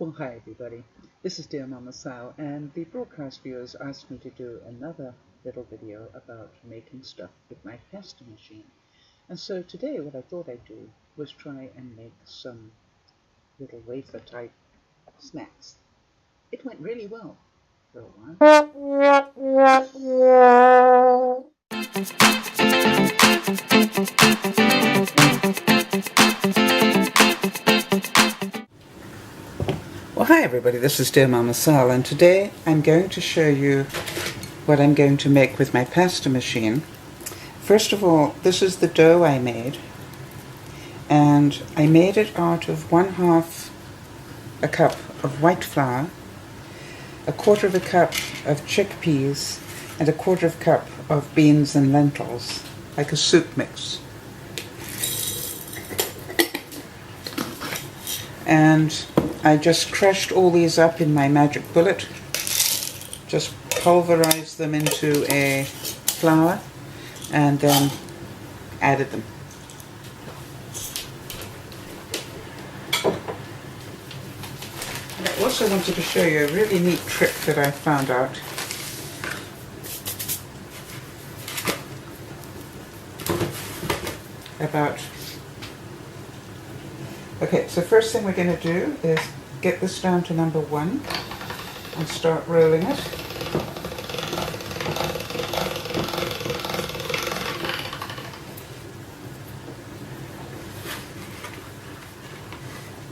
Well, hi everybody, this is DearMamaSal, and the broadcast viewers asked me to do another little video about making stuff with my pasta machine. And so today what I thought I'd do was try and make some little wafer type snacks. It went really well for a while. Well, hi everybody, this is DearMamaSal, and today I'm going to show you what I'm going to make with my pasta machine. First of all, this is the dough I made, and I made it out of 1/2 a cup of white flour, 1/4 cup of chickpeas, and 1/4 cup of beans and lentils, like a soup mix. And I just crushed all these up in my magic bullet, just pulverized them into a flour, and then added them. And I also wanted to show you a really neat trick that I found out. Okay, so first thing we're going to do is get this down to number 1 and start rolling it.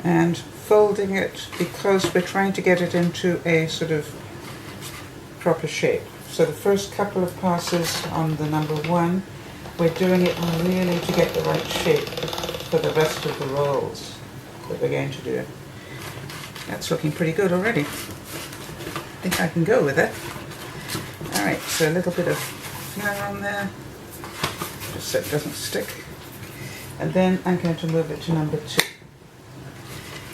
And folding it because we're trying to get it into a sort of proper shape. So the first couple of passes on the number 1, we're doing it really to get the right shape for the rest of the rolls that we're going to do. That's looking pretty good already. I think I can go with it. Alright, so a little bit of flour on there, just so it doesn't stick. And then I'm going to move it to number 2.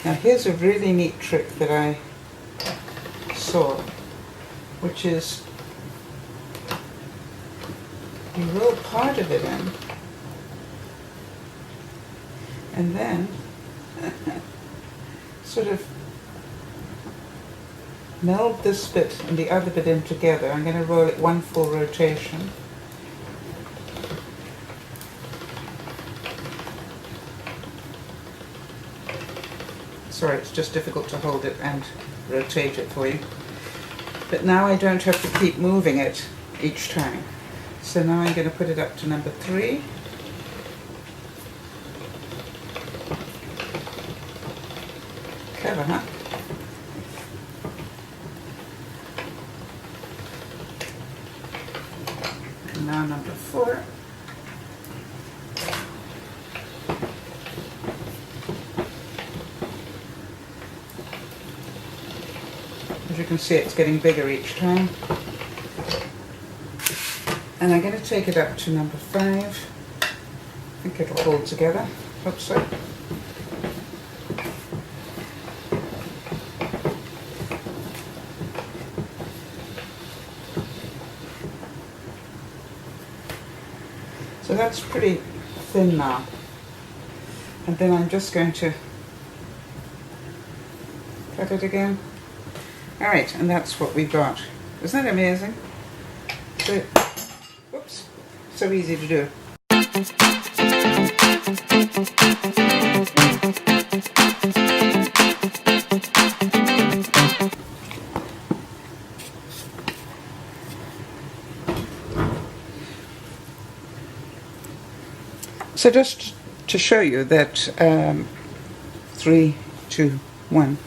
Now here's a really neat trick that I saw, which is you roll part of it in, and then sort of meld this bit and the other bit in together. I'm going to roll it 1 full rotation. Sorry, it's just difficult to hold it and rotate it for you. But now I don't have to keep moving it each time. So now I'm going to put it up to number 3. Clever, huh? And now number 4. As you can see, it's getting bigger each time. And I'm going to take it up to number 5. I think it'll hold together. Hope so. So that's pretty thin now. And then I'm just going to cut it again. Alright, and that's what we've got. Isn't that amazing? So, whoops, so easy to do. So just to show you that 3, 2, 1.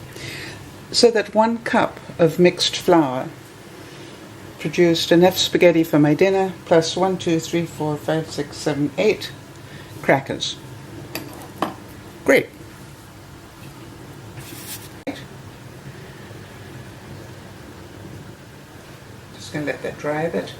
So that 1 cup of mixed flour produced enough spaghetti for my dinner, plus 1, 2, 3, 4, 5, 6, 7, 8 crackers. Great. Just going to let that dry a bit.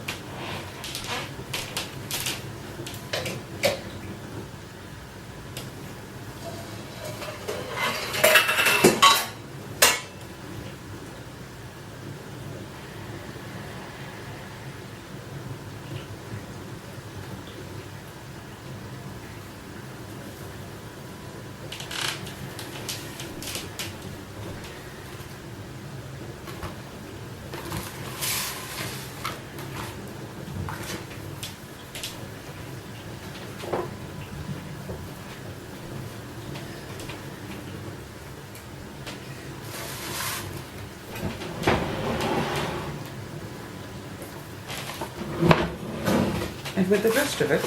And with the rest of it,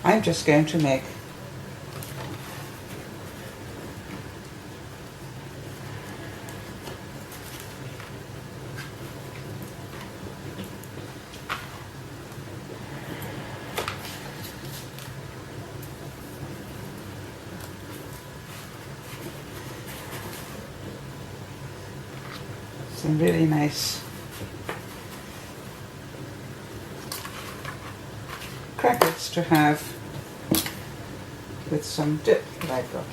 I'm just going to make some really nice crackers to have with some dip that I've got.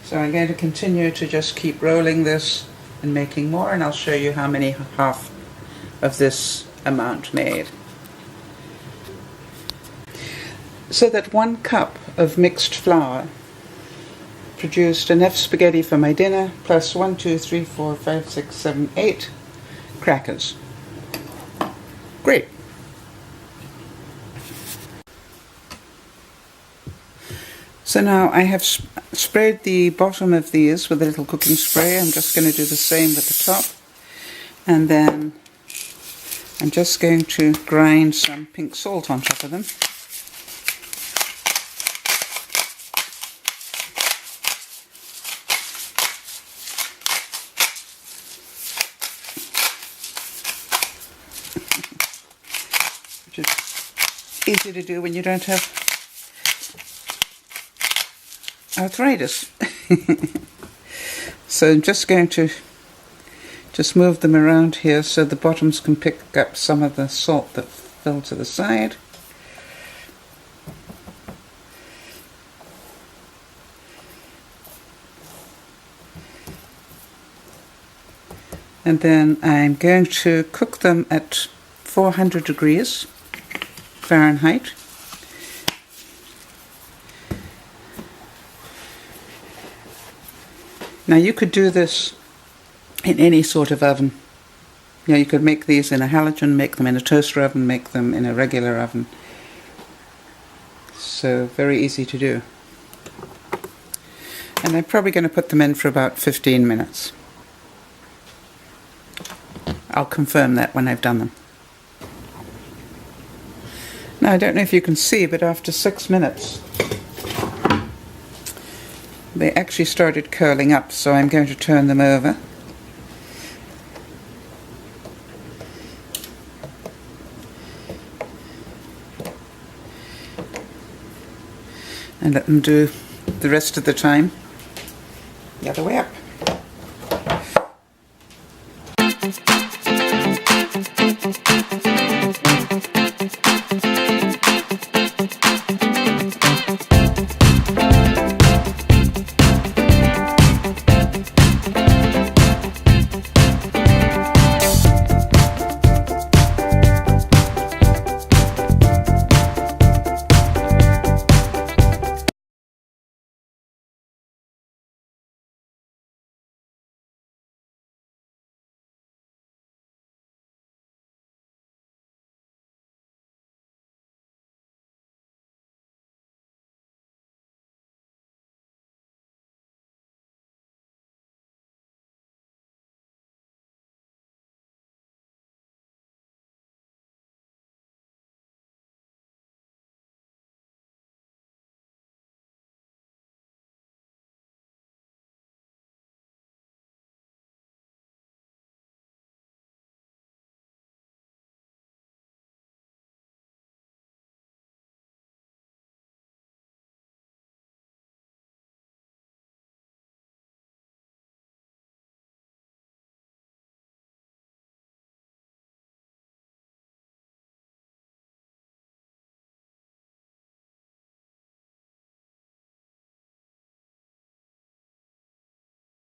So I'm going to continue to just keep rolling this and making more, and I'll show you how many half of this amount made. So that 1 cup of mixed flour produced enough spaghetti for my dinner, plus 1, 2, 3, 4, 5, 6, 7, 8 crackers. Great. So now I have sprayed the bottom of these with a little cooking spray. I'm just going to do the same with the top. And then I'm just going to grind some pink salt on top of them. Which is easy to do when you don't have arthritis. So I'm just going to move them around here so the bottoms can pick up some of the salt that fell to the side. And then I'm going to cook them at 400 degrees Fahrenheit. Now you could do this in any sort of oven. You know, you could make these in a halogen, make them in a toaster oven, make them in a regular oven. So very easy to do. And I'm probably going to put them in for about 15 minutes. I'll confirm that when I've done them. Now I don't know if you can see, but after 6 minutes they actually started curling up, so I'm going to turn them over. And let them do the rest of the time the other way up.